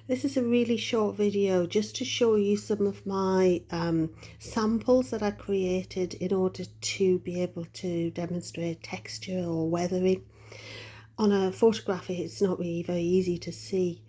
This is a really short video just to show you some of my samples that I created in order to be able to demonstrate texture or weathering. On a photograph it's not really very easy to see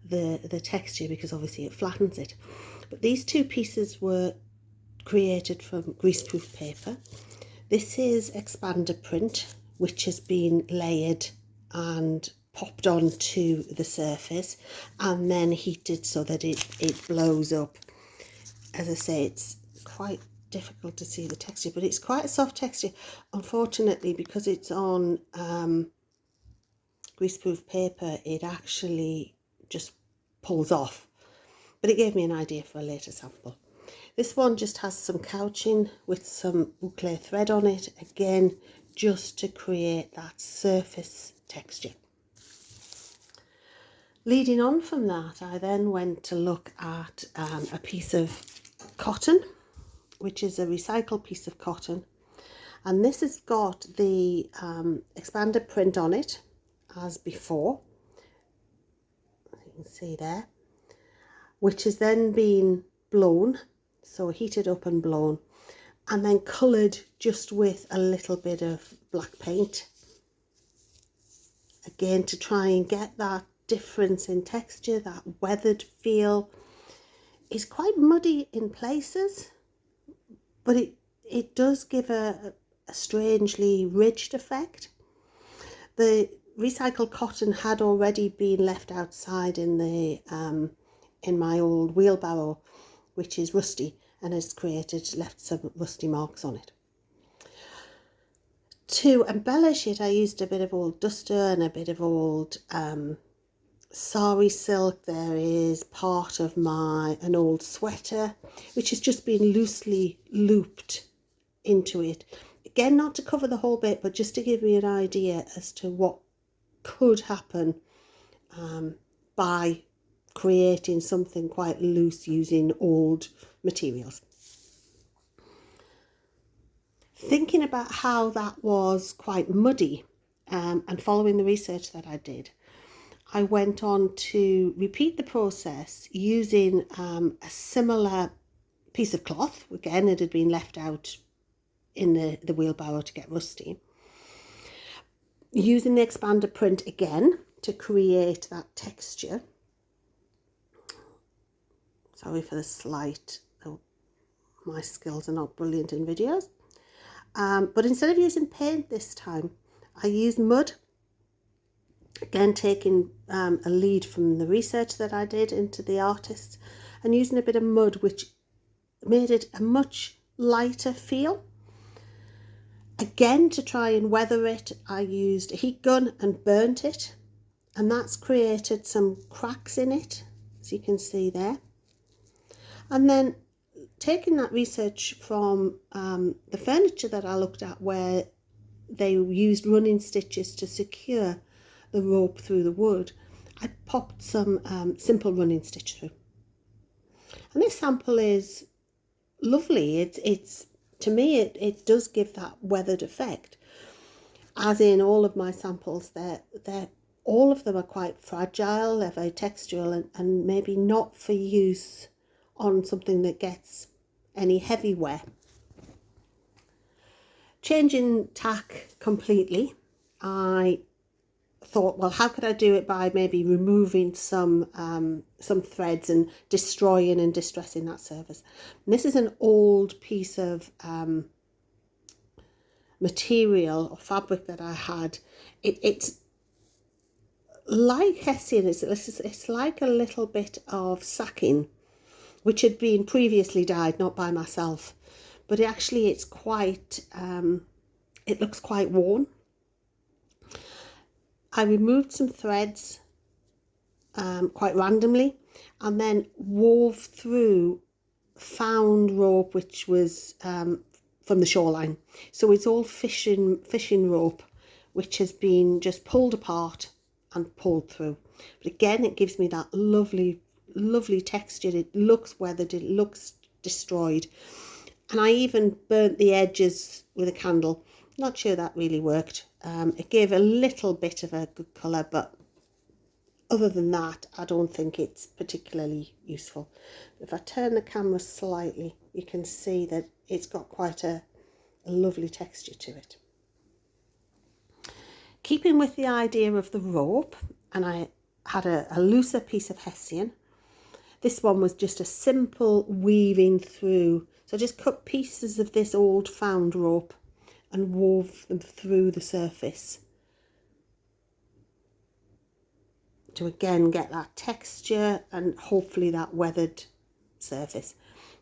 the texture because obviously it flattens it. But these two pieces were created from greaseproof paper. This is expander print, which has been layered and popped onto the surface and then heated so that it blows up. As I say, it's quite difficult to see the texture, but it's quite a soft texture. Unfortunately, because it's on greaseproof paper, it actually just pulls off, but it gave me an idea for a later sample. This one just has some couching with some boucle thread on it, again just to create that surface texture. Leading on from that, I then went to look at a piece of cotton, which is a recycled piece of cotton, and this has got the expander print on it as before, as you can see there, which has then been blown, so heated up and blown, and then coloured just with a little bit of black paint, again to try and get that difference in texture, that weathered feel. It's quite muddy in places, but it does give a strangely ridged effect. The recycled cotton had already been left outside in the in my old wheelbarrow, which is rusty and has left some rusty marks on it. To embellish it, I used a bit of old duster and a bit of old sari silk. There is part of an old sweater which has just been loosely looped into it, again not to cover the whole bit but just to give you an idea as to what could happen by creating something quite loose using old materials. Thinking about how that was quite muddy and following the research that I did, I went on to repeat the process using a similar piece of cloth. Again, it had been left out in the wheelbarrow to get rusty. Using the expander print again to create that texture. Sorry for the slight, my skills are not brilliant in videos. But instead of using paint this time, I used mud. Again, taking a lead from the research that I did into the artists and using a bit of mud, which made it a much lighter feel. Again, to try and weather it, I used a heat gun and burnt it, and that's created some cracks in it, as you can see there. And then taking that research from the furniture that I looked at, where they used running stitches to secure the rope through the wood, I popped some simple running stitch through. And this sample is lovely. It's to me it does give that weathered effect. As in all of my samples, they're all of them are quite fragile, they're very textural and maybe not for use on something that gets any heavy wear. Changing tack completely, I thought, well, how could I do it by maybe removing some threads and destroying and distressing that surface. And this is an old piece of material or fabric that I had. It's like hessian. It's like a little bit of sacking, which had been previously dyed, not by myself, but actually it's quite it looks quite worn. I removed some threads quite randomly and then wove through found rope, which was from the shoreline. So it's all fishing rope, which has been just pulled apart and pulled through. But again, it gives me that lovely texture. It looks weathered, it looks destroyed. And I even burnt the edges with a candle. Not sure that really worked. It gave a little bit of a good colour, but other than that, I don't think it's particularly useful. If I turn the camera slightly, you can see that it's got quite a lovely texture to it. Keeping with the idea of the rope, and I had a looser piece of hessian. This one was just a simple weaving through. So I just cut pieces of this old found rope and wove them through the surface to again get that texture and hopefully that weathered surface.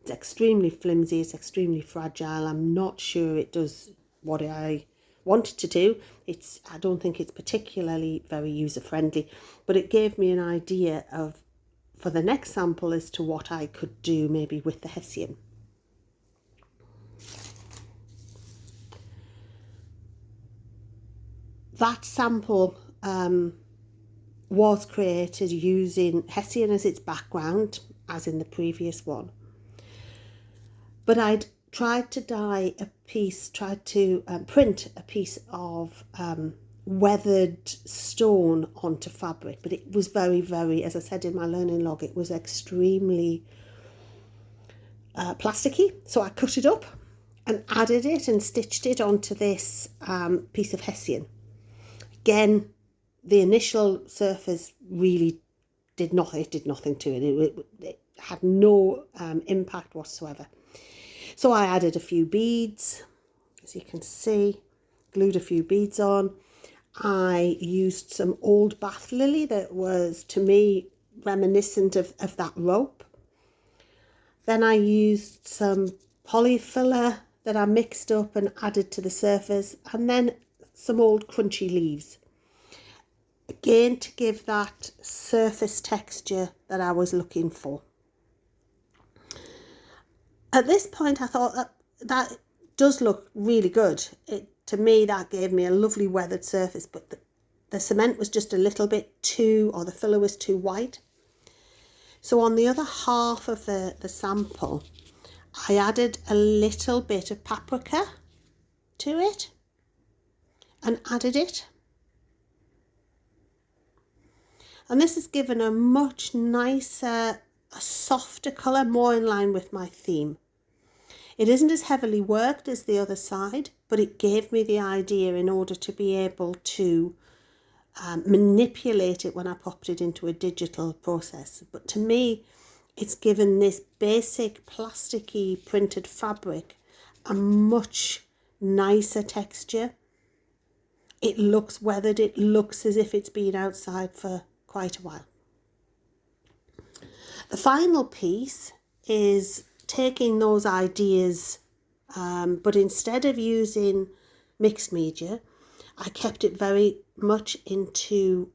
It's extremely flimsy, it's extremely fragile. I'm not sure it does what I want it to do. I don't think it's particularly very user friendly, but it gave me an idea of, for the next sample, as to what I could do maybe with the hessian. That sample was created using hessian as its background, as in the previous one. But I'd tried to print a piece of weathered stone onto fabric, but it was very, very, as I said in my learning log, it was extremely plasticky. So I cut it up and added it and stitched it onto this piece of hessian. Again, the initial surface really did nothing. It did nothing to it. It had no impact whatsoever. So I added a few beads, as you can see, glued a few beads on. I used some old bath lily that was, to me, reminiscent of that rope. Then I used some polyfiller that I mixed up and added to the surface, and then some old crunchy leaves. Again, to give that surface texture that I was looking for. At this point, I thought that does look really good. To me, that gave me a lovely weathered surface, but the cement was just a little bit too, or the filler was too white. So on the other half of the sample, I added a little bit of paprika to it and added it. And this has given a much nicer, a softer colour, more in line with my theme. It isn't as heavily worked as the other side, but it gave me the idea in order to be able to manipulate it when I popped it into a digital process. But to me, it's given this basic plasticky printed fabric a much nicer texture. It looks weathered, it looks as if it's been outside for quite a while. The final piece is taking those ideas, but instead of using mixed media, I kept it very much into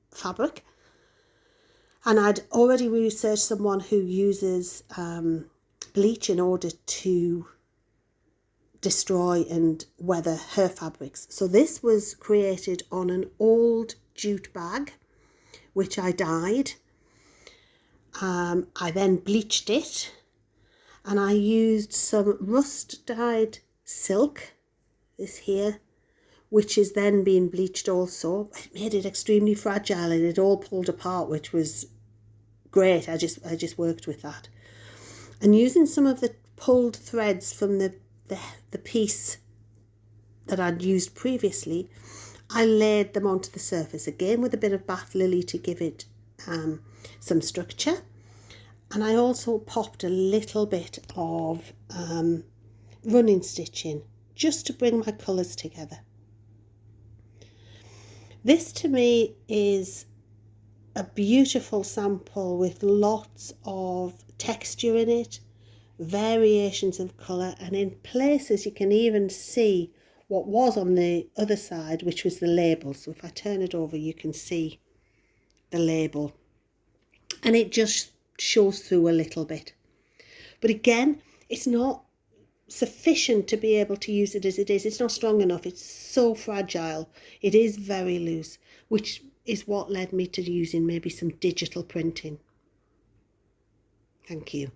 fabric. And I'd already researched someone who uses bleach in order to destroy and weather her fabrics. So this was created on an old jute bag, which I dyed. I then bleached it, and I used some rust dyed silk, this here, which is then being bleached also. It made it extremely fragile and it all pulled apart, which was great. I just worked with that. And using some of the pulled threads from the piece that I'd used previously, I laid them onto the surface again with a bit of bath lily to give it some structure. And I also popped a little bit of running stitch in just to bring my colours together. This to me is a beautiful sample with lots of texture in it, variations of colour, and in places you can even see what was on the other side, which was the label. So if I turn it over, you can see the label, and it just shows through a little bit. But again, it's not sufficient to be able to use it as it is. It's not strong enough. It's so fragile. It is very loose, which is what led me to using maybe some digital printing. Thank you.